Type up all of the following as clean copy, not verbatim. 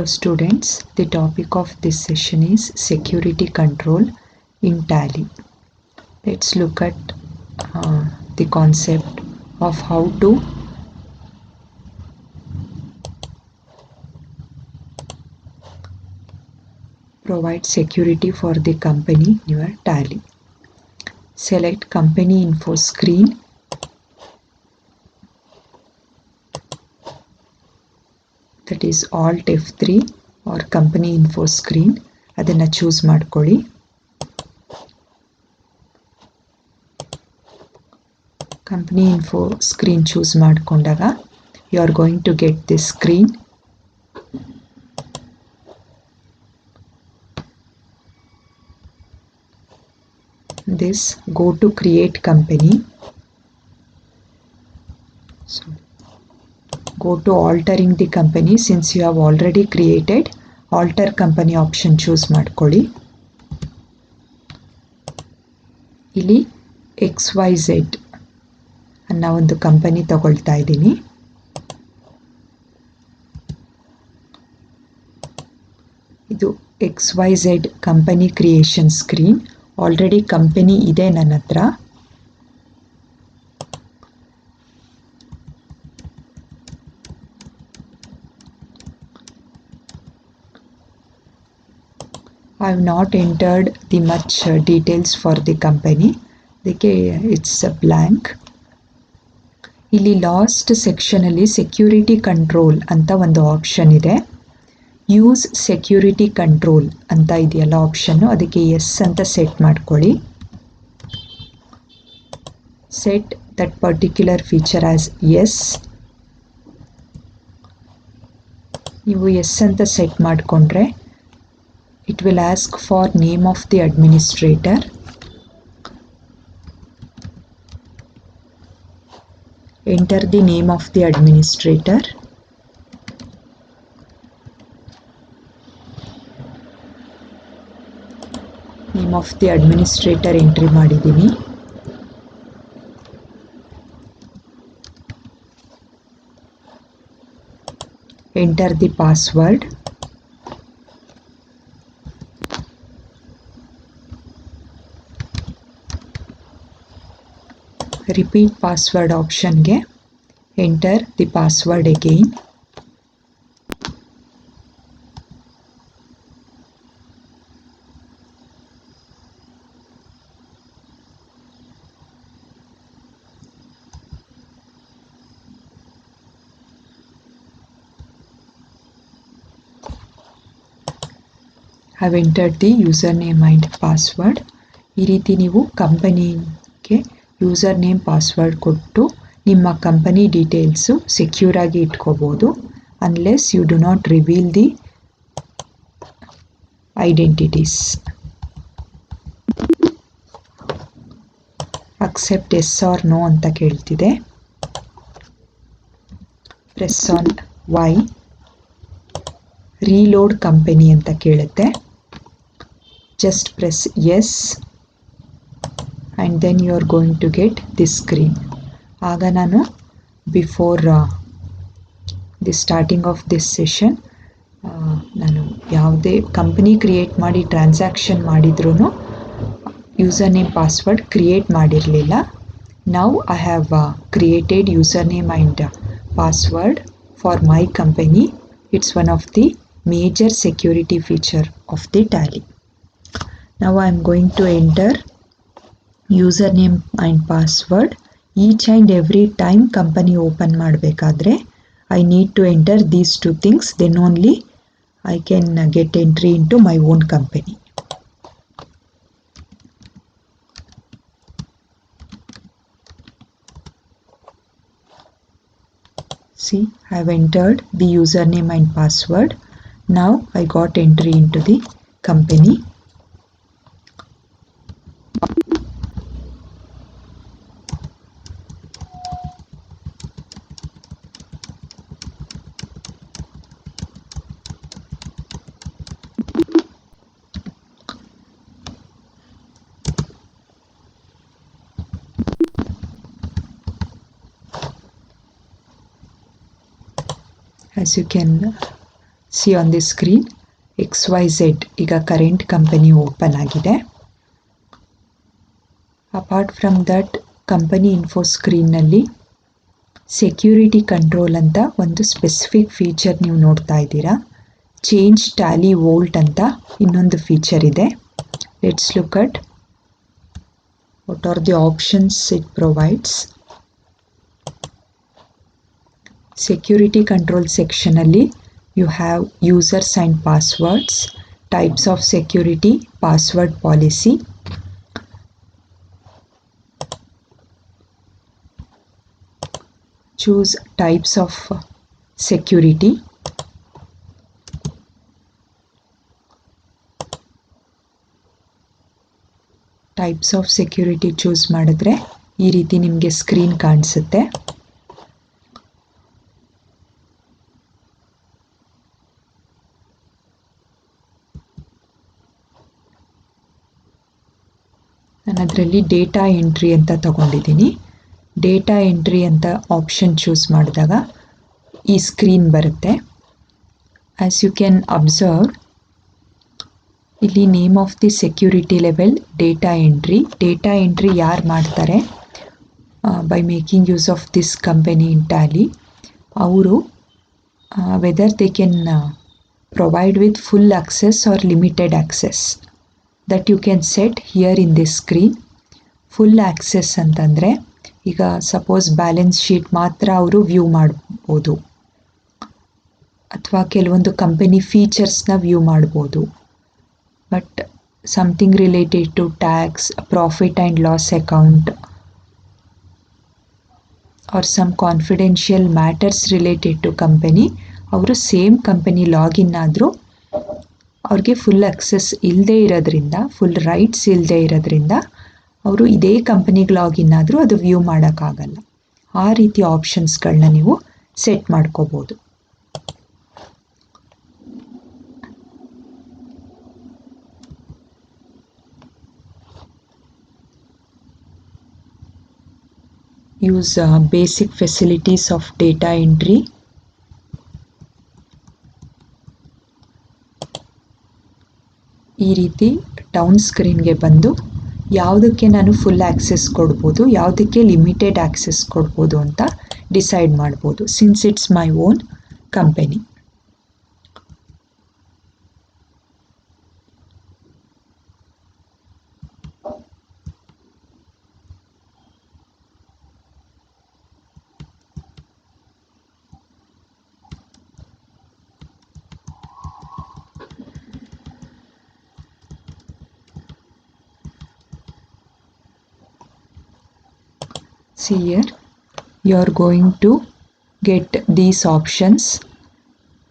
Hello students, the topic of this session is security control in Tally. Let's look at the concept of how to provide security for the company in your Tally. Select company info screen. That is Alt F3 or company info screen. ಅದನ್ನು choose ಮಾಡ್ಕೊಳ್ಳಿ. Company info screen choose ಮಾಡ್ಕೊಂಡಾಗ you are going to get this screen. This go to create company. So go to altering the company. Since you have already created, alter company option choose ಮಾಡ್ಕೊಳ್ಳಿ. ಇಲ್ಲಿ XYZ ಅನ್ನೋ ಒಂದು company ತಗೊಳ್ತಾ ಇದ್ದೀನಿ. ಇದು XYZ company creation screen. Already company ಇದೆ ನನ್ನ ಹತ್ರ. I have not entered the much details for the company. It's a blank. ಇಲ್ಲಿ ಲಾಸ್ಟ್ ಸೆಕ್ಷನ್ ಅಲ್ಲಿ ಸೆಕ್ಯೂರಿಟಿ ಕಂಟ್ರೋಲ್ ಅಂತ ಒಂದು ಆಪ್ಷನ್ ಇದೆ. ಯೂಸ್ ಸೆಕ್ಯೂರಿಟಿ ಕಂಟ್ರೋಲ್ ಅಂತ ಇದೆಯಲ್ಲ ಆಪ್ಷನ್ನು, ಅದಕ್ಕೆ ಎಸ್ ಅಂತ ಸೆಟ್ ಮಾಡ್ಕೊಳ್ಳಿ. Set that particular feature as yes. ನೀವು ಎಸ್ ಅಂತ ಸೆಟ್ ಮಾಡಿಕೊಂಡ್ರೆ it will ask for name of the administrator. Enter the name of the administrator. Name of the administrator entry ಮಾಡಿದ್ದೀನಿ. Enter the password. Repeat password option ಗೆ enter the password again. Have entered the username and password. ಈ ರೀತಿ ನೀವು ಕಂಪನಿಗೆ user name password ಕೊಟ್ಟು ನಿಮ್ಮ company details secure ಆಗಿ ಇಟ್ಕೋಬೋದು. Unless you do not reveal the identities. Accept yes or no ಅಂತ ಕೇಳ್ತಿದೆ. Press on Y. Reload company ಅಂತ ಕೇಳುತ್ತೆ. Just press yes and then you are going to get this screen. ಆಗ ನಾನು before the starting of this session ನಾನು ಯಾವುದೇ company create ಮಾಡಿ transaction ಮಾಡಿದ್ರೂ ಯೂಸರ್ ನೇಮ್ ಪಾಸ್ವರ್ಡ್ ಕ್ರಿಯೇಟ್ ಮಾಡಿರಲಿಲ್ಲ. Now I have created user name and password for my company. It's one of the major security feature of the Tally. Now I am going to enter username and password. Each and every time company open ಮಾಡಬೇಕಾದ್ರೆ I need to enter these two things, then only I can get entry into my own company. See, I have entered the username and password. Now I got entry into the company. As you can see on the screen XYZ ಈಗ current company open ಆಗಿದೆ. Apart from that company info ಸ್ಕ್ರೀನ್ನಲ್ಲಿ security control ಅಂತ ಒಂದು specific feature ನೀವು ನೋಡ್ತಾ ಇದ್ದೀರಾ. Change Tally volt ಅಂತ ಇನ್ನೊಂದು ಫೀಚರ್ ಇದೆ. Let's look at what are the options it provides. Security control ಸೆಕ್ಷನಲ್ಲಿ you have users and passwords, types of security, password policy. Choose types of security. Types of security choose ಮಾಡಿದ್ರೆ ಈ ರೀತಿ ನಿಮಗೆ screen ಕಾಣಿಸುತ್ತೆ. ನಾನು ಅದರಲ್ಲಿ data entry ಅಂತ ತಗೊಂಡಿದ್ದೀನಿ. ಡೇಟಾ ಎಂಟ್ರಿ ಅಂತ ಆಪ್ಷನ್ ಚೂಸ್ ಮಾಡಿದಾಗ ಈ ಸ್ಕ್ರೀನ್ ಬರುತ್ತೆ. ಆ್ಯಸ್ ಯು ಕ್ಯಾನ್ ಅಬ್ಸರ್ವ್ ಇಲ್ಲಿ name of the security level data entry. Data entry ಯಾರು ಮಾಡ್ತಾರೆ by making use of this company in Tally, ಅವರು whether they can provide with full access or limited access that you can set here in this screen. Full access ಅಂತಂದರೆ ಈಗ suppose balance sheet ಮಾತ್ರ ಅವರು view ಮಾಡ್ಬೋದು, ಅಥವಾ ಕೆಲವೊಂದು company ಫೀಚರ್ಸ್ನ view ಮಾಡ್ಬೋದು. But something related to tax, profit and loss account or some confidential matters related to company, ಅವರು ಸೇಮ್ ಕಂಪನಿ ಲಾಗಿನ್ ಆದರೂ ಅವ್ರಿಗೆ ಫುಲ್ ಆಕ್ಸೆಸ್ ಇಲ್ಲದೆ ಇರೋದ್ರಿಂದ, ಫುಲ್ ರೈಟ್ಸ್ ಇಲ್ಲದೆ ಇರೋದ್ರಿಂದ ಅವರು ಇದೇ ಕಂಪನಿಗೆ ಲಾಗಿನ್ ಆದರೂ ಅದು ವ್ಯೂ ಮಾಡೋಕ್ಕಾಗಲ್ಲ. ಆ ರೀತಿ ಆಪ್ಷನ್ಸ್ಗಳನ್ನ ನೀವು ಸೆಟ್ ಮಾಡ್ಕೋಬೋದು. Use basic facilities of data entry. ಈ ರೀತಿ ಡೌನ್ ಸ್ಕ್ರೀನ್ಗೆ ಬಂದು ಯಾವುದಕ್ಕೆ ನಾನು ಫುಲ್ ಆಕ್ಸೆಸ್ ಕೊಡ್ಬೋದು, ಯಾವುದಕ್ಕೆ ಲಿಮಿಟೆಡ್ ಆಕ್ಸೆಸ್ ಕೊಡ್ಬೋದು ಅಂತ ಡಿಸೈಡ್ ಮಾಡ್ಬೋದು, since it's my own company. See here, you are going to get these options.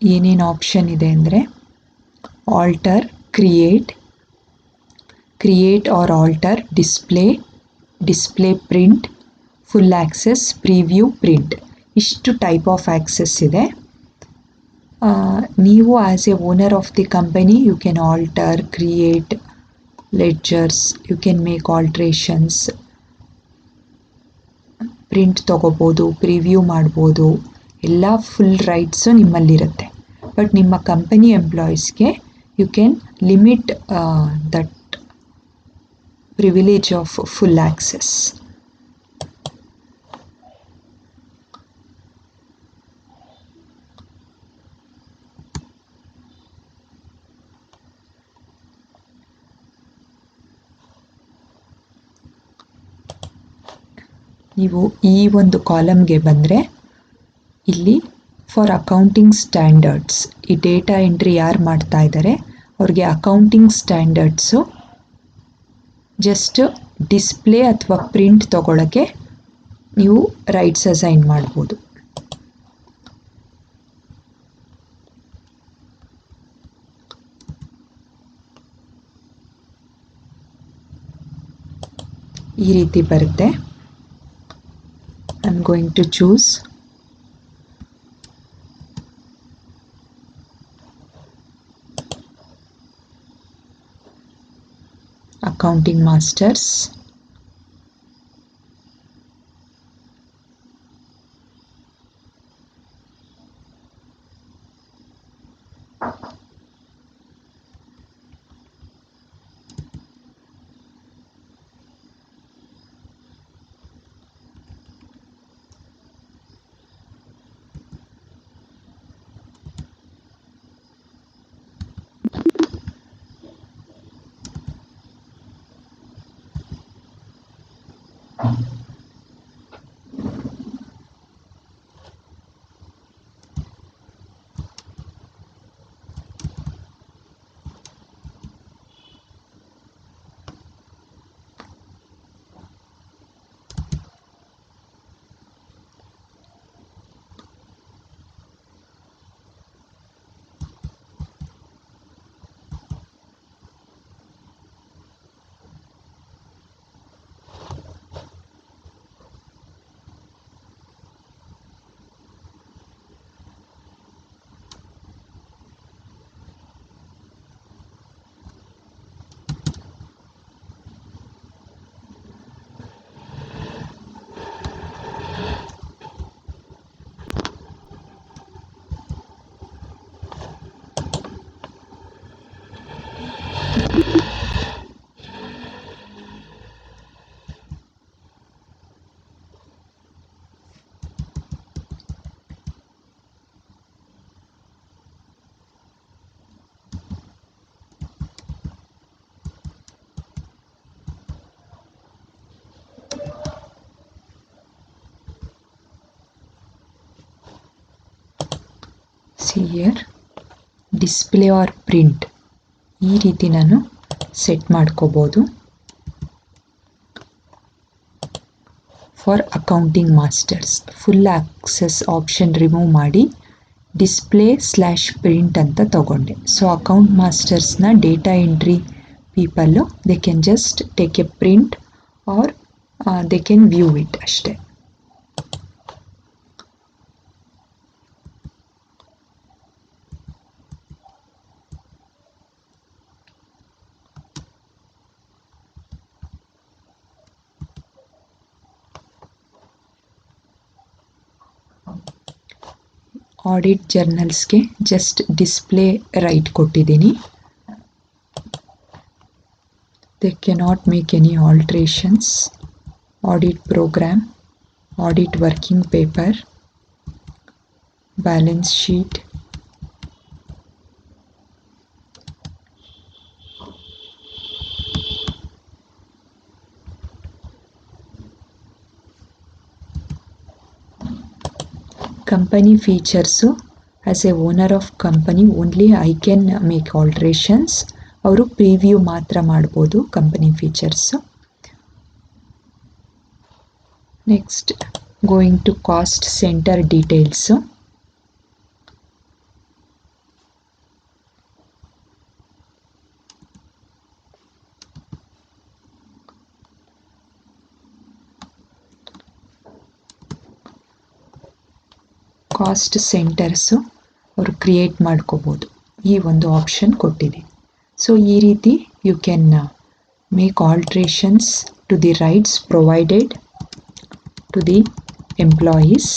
ಏನೇನು ಆಪ್ಷನ್ ಇದೆ ಅಂದರೆ alter, create or alter, display print, full access, preview, print. ಇಷ್ಟು ಟೈಪ್ ಆಫ್ ಆಕ್ಸೆಸ್ ಇದೆ. ನೀವು as a owner of the company you can alter, create ledgers, you can make alterations, print ತೊಗೋಬೋದು, preview ಮಾಡ್ಬೋದು, ಎಲ್ಲ full rights ನಿಮ್ಮಲ್ಲಿರುತ್ತೆ. But ನಿಮ್ಮ company ಎಂಪ್ಲಾಯೀಸ್ಗೆ you can limit that privilege of full access. ನೀವು ಈ ಒಂದು ಕಾಲಮ್ಗೆ ಬಂದರೆ ಇಲ್ಲಿ ಫಾರ್ ಅಕೌಂಟಿಂಗ್ ಸ್ಟ್ಯಾಂಡರ್ಡ್ಸ್, ಈ ಡೇಟಾ ಎಂಟ್ರಿ ಯಾರು ಮಾಡ್ತಾ ಇದ್ದಾರೆ ಅವ್ರಿಗೆ ಅಕೌಂಟಿಂಗ್ ಸ್ಟ್ಯಾಂಡರ್ಡ್ಸು ಜಸ್ಟ್ ಡಿಸ್ಪ್ಲೇ ಅಥವಾ ಪ್ರಿಂಟ್ ತೊಗೊಳಕ್ಕೆ ನೀವು ರೈಟ್ಸ್ ಅಸೈನ್ ಮಾಡ್ಬೋದು. ಈ ರೀತಿ ಬರುತ್ತೆ. I'm going to choose accounting masters. See here, display or print ಈ ರೀತಿ ನಾನು ಸೆಟ್ ಮಾಡ್ಕೋಬೋದು. For accounting masters full access option remove ಮಾಡಿ ಡಿಸ್ಪ್ಲೇ/ಪ್ರಿಂಟ್ ಅಂತ ತಗೊಂಡೆ. ಸೊ ಅಕೌಂಟ್ ಮಾಸ್ಟರ್ಸ್ನ data entry people they can just take a print or they can view it ಅಷ್ಟೇ. Audit ಜರ್ನಲ್ಸ್ಗೆ ಜಸ್ಟ್ ಡಿಸ್ಪ್ಲೇ ರೈಟ್ ಕೊಟ್ಟಿದ್ದೀನಿ. They cannot make any alterations. Audit program, audit working paper, balance sheet, company features as a owner of company only I can make alterations. ಅವರು preview ಮಾತ್ರ ಮಾಡ್ಬೋದು company features. Next going to cost centre details. Cost centres ಅವರು create ಮಾಡ್ಕೋಬೋದು. ಈ ಒಂದು option ಕೊಟ್ಟಿದೆ. So ಈ ರೀತಿ you can make alterations to the rights provided to the employees.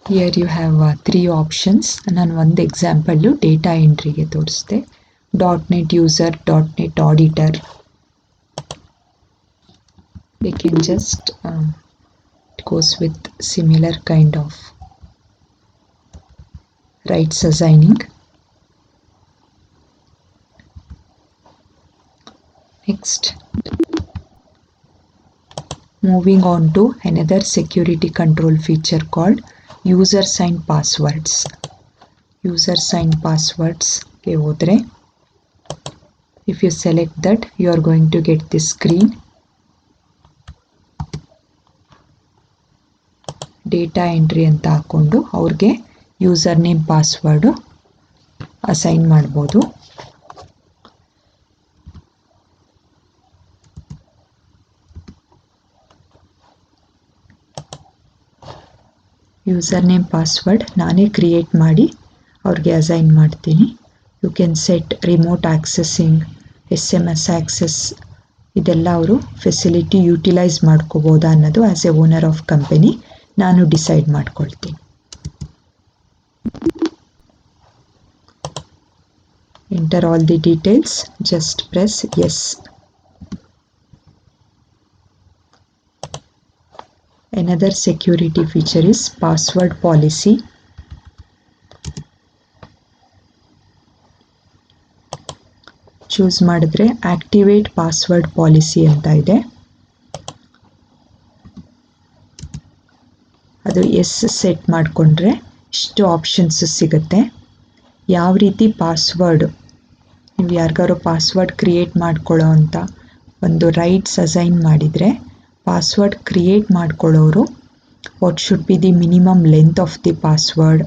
Here you have 3 options. ನಾನು ಒಂದು ಎಕ್ಸಾಂಪಲ್ಲು ಡೇಟಾ ಎಂಟ್ರಿಗೆ ತೋರಿಸಿದೆ. .NET user, .NET auditor. They can just it goes with similar kind of rights assigning. Next, moving on to another security control feature called user sign passwords. User sign passwords ke hodre, if you select that, you are going to get this screen. Data entry ಅಂತ ಹಾಕ್ಕೊಂಡು ಅವ್ರಿಗೆ user name password assign ಮಾಡ್ಬೋದು. User name password ನಾನೇ create ಮಾಡಿ ಅವ್ರಿಗೆ assign ಮಾಡ್ತೀನಿ. You can set remote accessing, SMS access, ಇದೆಲ್ಲ ಅವರು ಫೆಸಿಲಿಟಿ ಯುಟಿಲೈಸ್ ಮಾಡ್ಕೋಬೋದಾ ಅನ್ನೋದು as a owner of company ನಾನು ಡಿಸೈಡ್ ಮಾಡ್ಕೊಳ್ತೀನಿ. Enter all the details, just press yes. Another security feature is password policy. Choose ಮಾಡಿದ್ರೆ ಆಕ್ಟಿವೇಟ್ ಪಾಸ್ವರ್ಡ್ ಪಾಲಿಸಿ ಅಂತ ಇದೆ. ಅದು ಎಸ್ ಸೆಟ್ ಮಾಡಿಕೊಂಡ್ರೆ ಇಷ್ಟು ಆಪ್ಷನ್ಸ್ ಸಿಗುತ್ತೆ. ಯಾವ ರೀತಿ ಪಾಸ್ವರ್ಡ್, ನೀವು ಯಾರಿಗಾರು ಪಾಸ್ವರ್ಡ್ ಕ್ರಿಯೇಟ್ ಮಾಡ್ಕೊಳ್ಳೋ ಅಂತ ಒಂದು ರೈಟ್ಸ್ ಅಸೈನ್ ಮಾಡಿದರೆ, ಪಾಸ್ವರ್ಡ್ ಕ್ರಿಯೇಟ್ ಮಾಡ್ಕೊಳ್ಳೋರು what should be the minimum length of the password,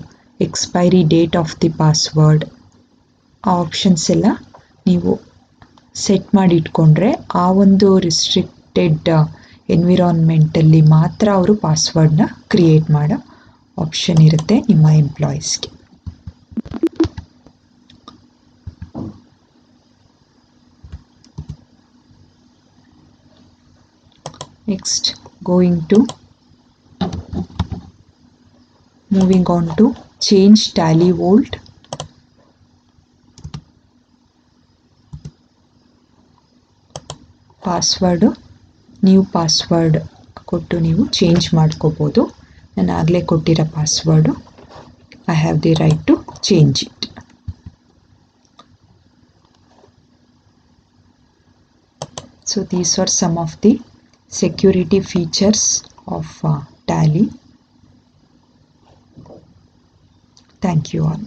expiry date of the password, ಆ ಆಪ್ಷನ್ಸ್ ಎಲ್ಲ ನೀವು ಸೆಟ್ ಮಾಡಿ ಇಟ್ಕೊಂಡ್ರೆ ಆ ಒಂದು ರಿಸ್ಟ್ರಿಕ್ಟೆಡ್ ಎನ್ವಿರಾನ್ಮೆಂಟಲ್ಲಿ ಮಾತ್ರ ಅವರು ಪಾಸ್ವರ್ಡ್ನ ಕ್ರಿಯೇಟ್ ಮಾಡೋ ಆಪ್ಷನ್ ಇರುತ್ತೆ ನಿಮ್ಮ ಎಂಪ್ಲಾಯೀಸ್ಗೆ. Next moving on to change Tally vault. Password new password ಕೊಟ್ಟು ನೀವು ಚೇಂಜ್ ಮಾಡ್ಕೋಬೋದು. ನಾನು ಆಗಲೇ ಕೊಟ್ಟಿರೋ password, I have the right to change it. So these are some of the security features of Tally. Thank you all.